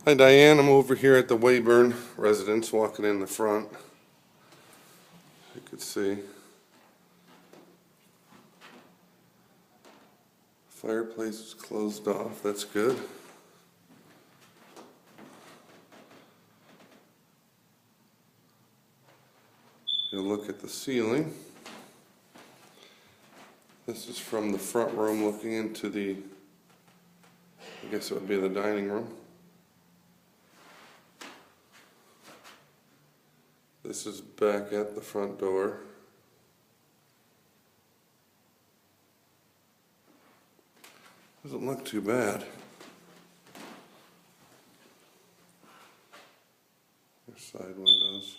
Hi Diane, I'm over here at the Wayburn residence, walking in the front. You could see. Fireplace is closed off, that's good. You look at the ceiling. This is from the front room looking into the, I guess it would be the dining room. This is back at the front door. Doesn't look too bad. There's side windows.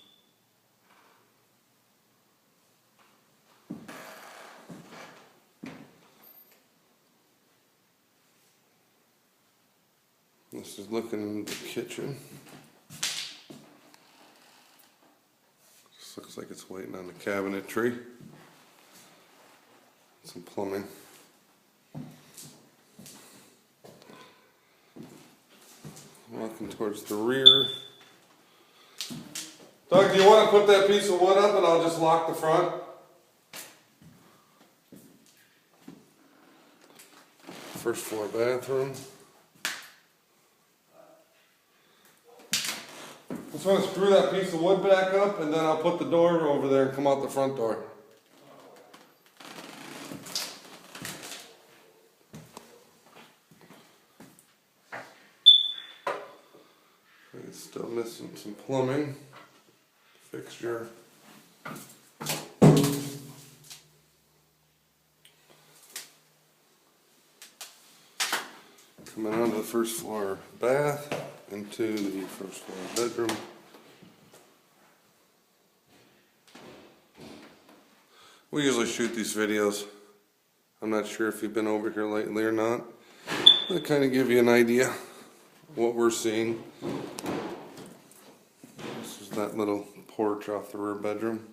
This is looking in the kitchen. Just looks like it's waiting on the cabinetry. Some plumbing. Walking towards the rear. Doug, do you want to put that piece of wood up and I'll just lock the front? First floor bathroom. Just want to screw that piece of wood back up and then I'll put the door over there and come out the front door. It's still missing some plumbing fixture. Coming onto the first floor bath into the first floor bedroom. We usually shoot these videos. I'm not sure if you've been over here lately or not. I'll kind of give you an idea of what we're seeing. This is that little porch off the rear bedroom.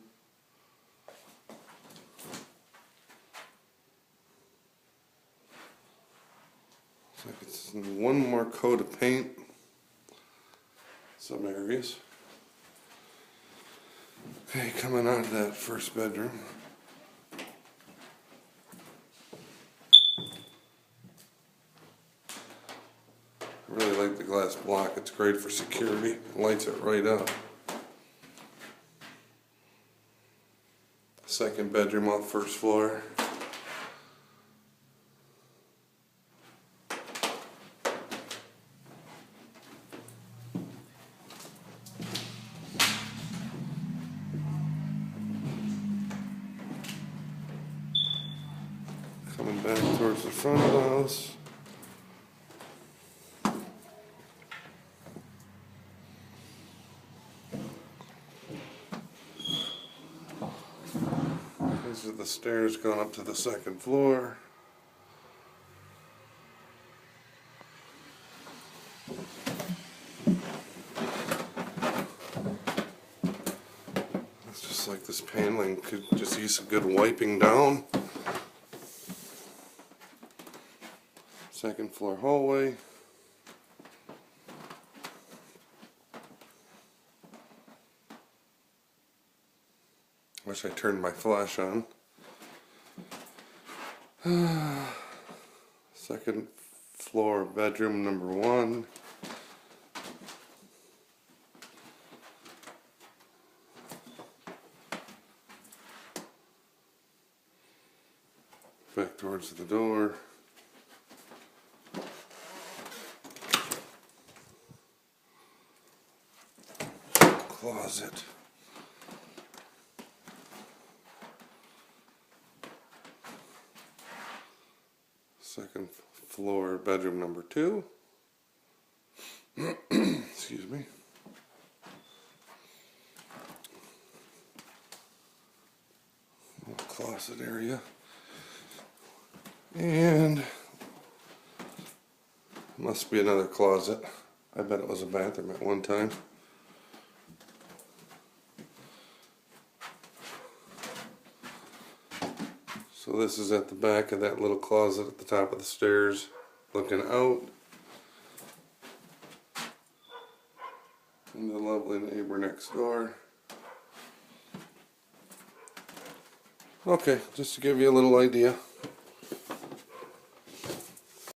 Looks like it's one more coat of paint. Some areas. Okay, coming out of that first bedroom. I really like the glass block. It's great for security. It lights it right up. Second bedroom off first floor. Coming back towards the front of the house. These are the stairs going up to the second floor. It's just like this paneling could just use some good wiping down. Second floor hallway. Wish I turned my flash on. Second floor bedroom number 1. Back towards the door. Closet. Second floor bedroom number 2. Excuse me. Little closet area. And must be another closet. I bet it was a bathroom at one time. So this is at the back of that little closet at the top of the stairs, looking out. And the lovely neighbor next door. Okay, just to give you a little idea.